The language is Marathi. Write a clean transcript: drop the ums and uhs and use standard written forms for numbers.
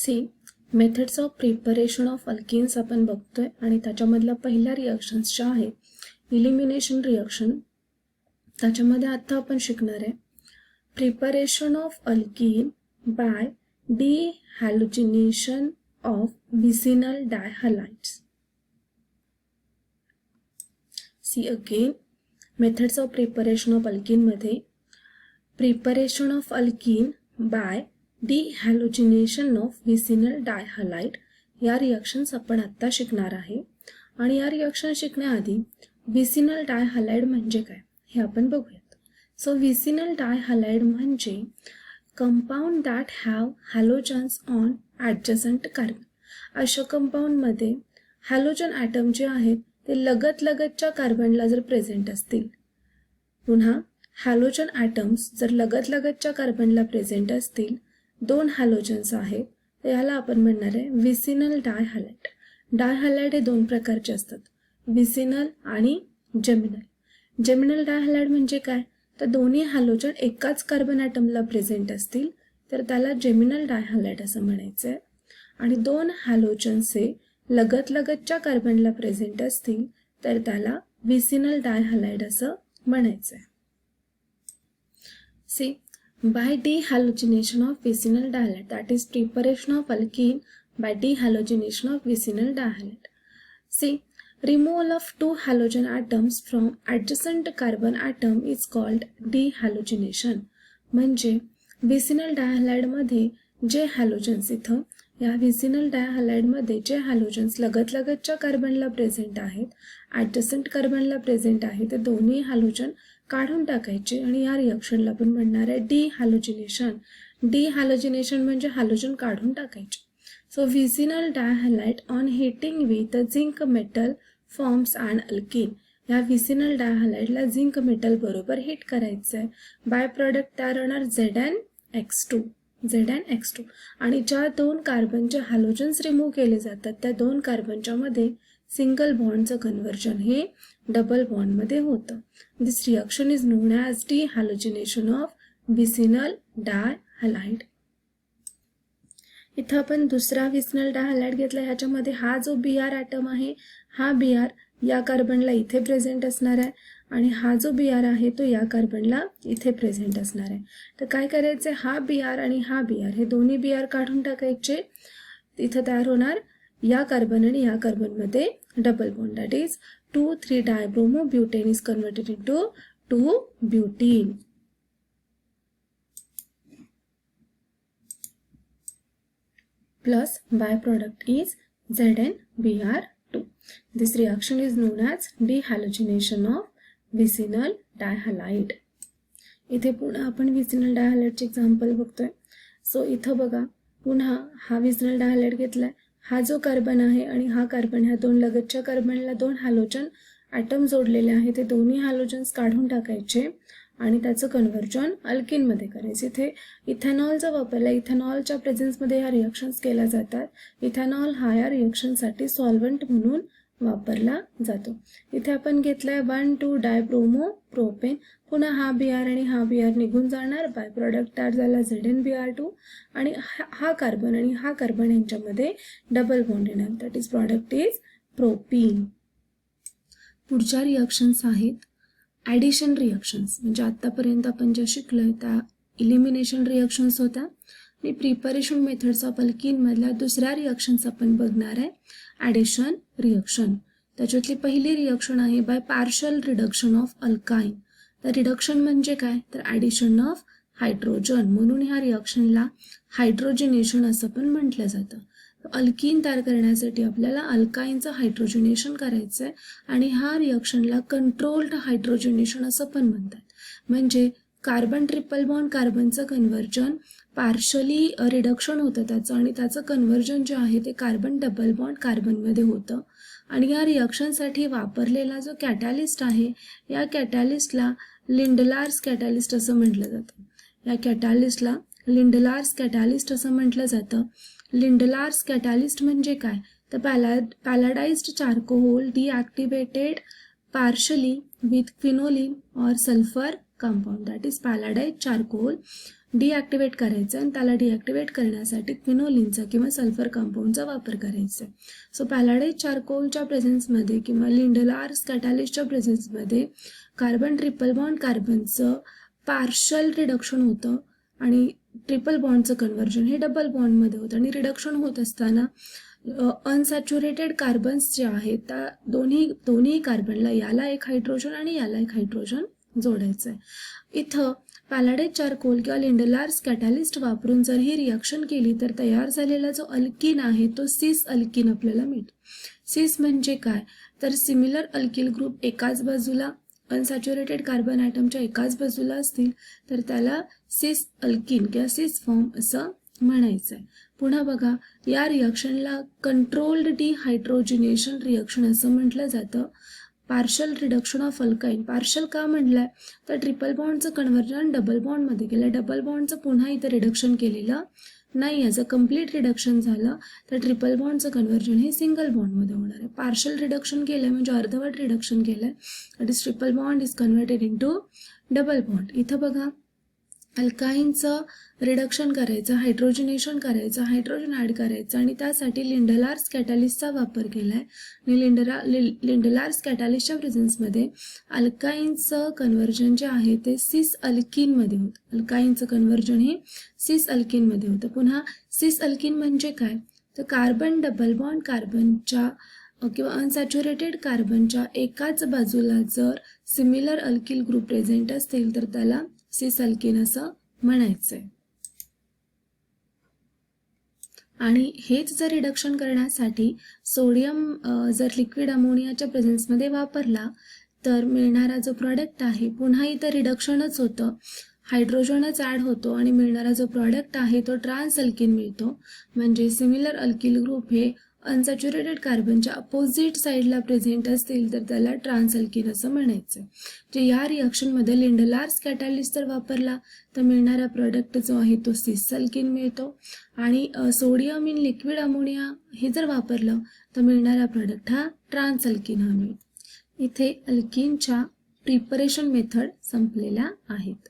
C methods of preparation of alkynes आपण बघतोय आणि त्याच्यामधल्या पहिल्या रिॲक्शन्स ज्या आहेत इलिमिनेशन रिॲक्शन, त्याच्यामध्ये आता आपण शिकणार आहे preparation of alkyne by dehalogenation of vicinal dihalides. See again methods of preparation of alkyne मध्ये preparation of alkyne by dehalogenation of vicinal dihalide या रिॲक्शन्स आपण आत्ता शिकणार आहे. आणि या रिॲक्शन शिकण्याआधी विसिनल डायहॅलाइड म्हणजे काय हे आपण बघूयात. सो विसिनल डायहॅलाइड म्हणजे compound that have halogens on adjacent carbon. अशा कंपाऊंडमध्ये हॅलोजन ॲटम जे आहेत ते लगतच्या कार्बनला जर प्रेझेंट असतील, पुन्हा हॅलोजन ॲटम्स जर लगतच्या कार्बनला प्रेझेंट असतील, दोन हॅलोजन्स आहेत, तर याला आपण म्हणणार आहे विसिनल डायहॅलाइड. डायहॅलाइड हे दोन प्रकारचे असतात, विसिनल आणि जेमिनल. जेमिनल डायहॅलाइड म्हणजे काय, तर दोन्ही हॅलोजन एकाच कार्बन ॲटमला प्रेझेंट असतील तर त्याला जेमिनल डायहॅलाइड असं म्हणायचं आहे. आणि दोन हॅलोजन्स हे लगतच्या कार्बनला प्रेझेंट असतील तर त्याला विसिनल डायहॅलाइड असं म्हणायचं आहे. C by dehalogenation of vicinal dihalide, that is preparation of alkene by dehalogenation of vicinal dihalide. See, removal of two halogen atoms from adjacent carbon atom is called dehalogenation. म्हणजे विसिनल डायहॅलाइड मध्ये जे हॅलोजन्स इथं या विसिनल डायहॅलाइड मध्ये जे हॅलोजन्स लगतच्या कार्बनला प्रेझेंट आहेत, ॲडजसंट कार्बनला प्रेझेंट आहे, ते दोन्ही हॅलोजन काढून टाकायचे आणि या रिॲक्शनला आपण म्हणणार आहे डिहॅलोजिनेशन. डिहॅलोजिनेशन म्हणजे हॅलोजन काढून टाकायचे. So vicinal dihalide on heating with zinc metal forms and alkyne. या विसिनल डायहॅलाइडला झिंक मेटल बरोबर हिट करायचं आहे. बाय प्रॉडक्ट तयार होणार ZnX2. आणि ज्या दोन कार्बनचे हॅलोजन्स रिमूव्ह केले जातात त्या दोन कार्बनच्या मध्ये सिंगल बॉन्डचं कन्व्हर्जन हे डबल बॉन्डमध्ये होतं. This reaction is known as dehalogenation of vicinal dihalide. इथं आपण दुसरा विसिनल डायहॅलाइड घेतला. ह्याच्यामध्ये हा जो Br ॲटम आहे, हा Br या कार्बनला इथे प्रेझेंट असणार आहे आणि हा जो Br आहे तो या कार्बनला इथे प्रेझेंट असणार आहे. तर काय करायचं, हा Br आणि हा Br हे दोन्ही Br काढून टाकायचे. इथं तयार होणार या कार्बन आणि या कार्बनमध्ये double bond, that is 2,3-dibromobutane is converted into 2-butene. Plus byproduct is ZnBr2. This reaction is known as dehalogenation of vicinal dihalide. इथे पुन्हा आपण विसिनल डायहॅलाइडचे एक्झाम्पल बघतोय. सो इथं बघा, पुन्हा हा विसिनल डायहॅलाइड घेतलाय. हा जो कार्बन आहे आणि हा कार्बन, ह्या दोन लगतच्या कार्बनला दोन हॅलोजन ॲटम जोडलेले आहे, ते दोन्ही हॅलोजन्स काढून टाकायचे आणि त्याचं कन्व्हर्जन अल्किनमध्ये करायचं. इथे इथेनॉलचा वापरला. इथेनॉलच्या प्रेझेन्समध्ये ह्या रिॲक्शन्स केल्या जातात. इथेनॉल हा या रिॲक्शनसाठी सॉल्व्हंट म्हणून वापरला जातो. इथे आपण घेतलाय 1,2-dibromopropane. पुन्हा हा Br आणि हा Br निघून जाणार. बाय प्रॉडक्ट तयार झाला ZnBr2 आणि हा कार्बन आणि हा कार्बन यांच्यामध्ये डबल बॉन्ड येणार, that is product is propene. पुढच्या रिॲक्शन्स आहेत ॲडिशन रिॲक्शन्स. म्हणजे आत्तापर्यंत आपण ज्या शिकलोय त्या इलिमिनेशन रिॲक्शन्स होत्या आणि प्रिपरेशन मेथड्स ऑफ अल्किन मधल्या दुसऱ्या रिॲक्शन्स आपण बघणार आहे ॲडिशन रिॲक्शन. त्याच्यातली पहिली रिॲक्शन आहे by partial reduction of alkyne. तर रिडक्शन म्हणजे काय, तर ॲडिशन ऑफ हायड्रोजन. म्हणून ह्या रिॲक्शनला हायड्रोजिनेशन असं पण म्हटलं जातं. अल्किन तयार करण्यासाठी आपल्याला अल्काइनचं हायड्रोजिनेशन करायचं आहे आणि ह्या रिॲक्शनला कंट्रोल्ड हायड्रोजिनेशन असं पण म्हणतात. म्हणजे कार्बन ट्रिपल बॉन्ड कार्बनचं कन्व्हर्जन पार्शली रिडक्शन होतं त्याचं आणि त्याचं कन्व्हर्जन जे आहे ते कार्बन डबल बॉन्ड कार्बनमध्ये होतं. आणि या रिॲक्शनसाठी वापरलेला जो कॅटॅलिस्ट आहे, या कॅटॅलिस्टला लिंडलार्स कॅटॅलिस्ट असं म्हटलं जातं. या कॅटॅलिस्टला लिंडलार्स कॅटॅलिस्ट असं म्हटलं जातं. लिंडलार्स कॅटॅलिस्ट म्हणजे काय, तर palladised charcoal deactivated partially with quinoline और sulphur compound, that is palladised charcoal deactivate करायचं आणि त्याला डिॲक्टिवेट करण्यासाठी क्विनोलिनचा किंवा सल्फर कंपाऊंडचा वापर करायचा आहे. सो पॅलाडाइट चारकोलच्या प्रेझेन्समध्ये किंवा लिंडलार्स कॅटॅलिस्टच्या प्रेझेन्समध्ये कार्बन ट्रिपल बॉन्ड कार्बनचं पार्शल रिडक्शन होतं आणि ट्रिपल बॉन्डचं कन्व्हर्जन हे डबल बॉन्डमध्ये होतं आणि रिडक्शन होत असताना अनसॅच्युरेटेड कार्बन्स जे आहेत त्या दोन्ही कार्बनला याला एक हायड्रोजन आणि याला एक हायड्रोजन जोडायचं आहे. इथं पॅलाडाइट चारकोल किंवा लिंडलार्स कॅटॅलिस्ट वापरून जर ही रिॲक्शन केली तर तयार झालेला जो अल्किन आहे तो सिस अल्किन आपल्याला मिळतो. सिस म्हणजे काय तर सिमिलर अल्किल ग्रुप एकाच बाजूला अनसॅच्युरेटेड कार्बन ॲटमच्या एकाच बाजूला असतील तर त्याला सिस अल्किन किंवा सिस फॉर्म असं म्हणायचं आहे. पुन्हा बघा या रिॲक्शनला कंट्रोल्ड डिहायड्रोजिनेशन रिॲक्शन असं म्हटलं जातं. पार्शल रिडक्शन ऑफ अल्काईन, पार्शल का म्हटलंय तर ट्रिपल बॉन्डचं कन्व्हर्जन डबल बॉन्डमध्ये केलं, डबल बॉन्डचं पुन्हा इथं रिडक्शन केलेलं नाही आहे. जर कम्प्लीट रिडक्शन झालं तर ट्रिपल बॉन्डचं कन्व्हर्जन हे सिंगल बॉन्डमध्ये होणार आहे. पार्शल रिडक्शन केलं म्हणजे अर्धवट रिडक्शन केलं that is triple bond is converted into double bond. इथं बघा अल्काईनचं रिडक्शन करायचं, हायड्रोजिनेशन करायचं, हायड्रोजन ॲड करायचं आणि त्यासाठी लिंडलार्स कॅटॅलिस्टचा वापर केला आहे आणि लिंडलार्स कॅटॅलिस्टच्या प्रेझेन्समध्ये अल्काईनचं कन्व्हर्जन जे आहे ते सिस अल्किनमध्ये होतं. अल्काईनचं कन्व्हर्जन हे सिस अल्किनमध्ये होतं. पुन्हा सिस अल्किन म्हणजे काय तर कार्बन डबल बॉन्ड कार्बनच्या किंवा अनसॅच्युरेटेड कार्बनच्या एकाच बाजूला जर सिमिलर अल्किल ग्रुप प्रेझेंट असतील तर त्याला सिस अल्किन असं म्हणायचंय. आणि हेच जर रिडक्शन करण्यासाठी सोडियम जर लिक्विड अमोनियाच्या प्रेझेन्समध्ये वापरला तर मिळणारा जो प्रॉडक्ट आहे पुन्हा इथं रिडक्शनच होतं, हायड्रोजनच ॲड होतो आणि मिळणारा जो प्रॉडक्ट आहे तो ट्रान्स अल्किन मिळतो. म्हणजे सिमिलर अल्किल ग्रुप हे अनसॅच्युरेटेड कार्बनच्या अपोजिट साईडला प्रेझेंट असतील तर त्याला ट्रान्स अल्किन असं म्हणायचं. जे या रिॲक्शनमध्ये लिंडलार्स कॅटॅलिस्ट जर वापरला तर मिळणारा प्रॉडक्ट जो आहे तो सिस अल्किन मिळतो आणि सोडियम इन लिक्विड अमोनिया हे जर वापरलं तर मिळणारा प्रॉडक्ट हा ट्रान्स अल्किन हा मिळतो. इथे अल्किनच्या प्रिपरेशन मेथड संपलेल्या आहेत.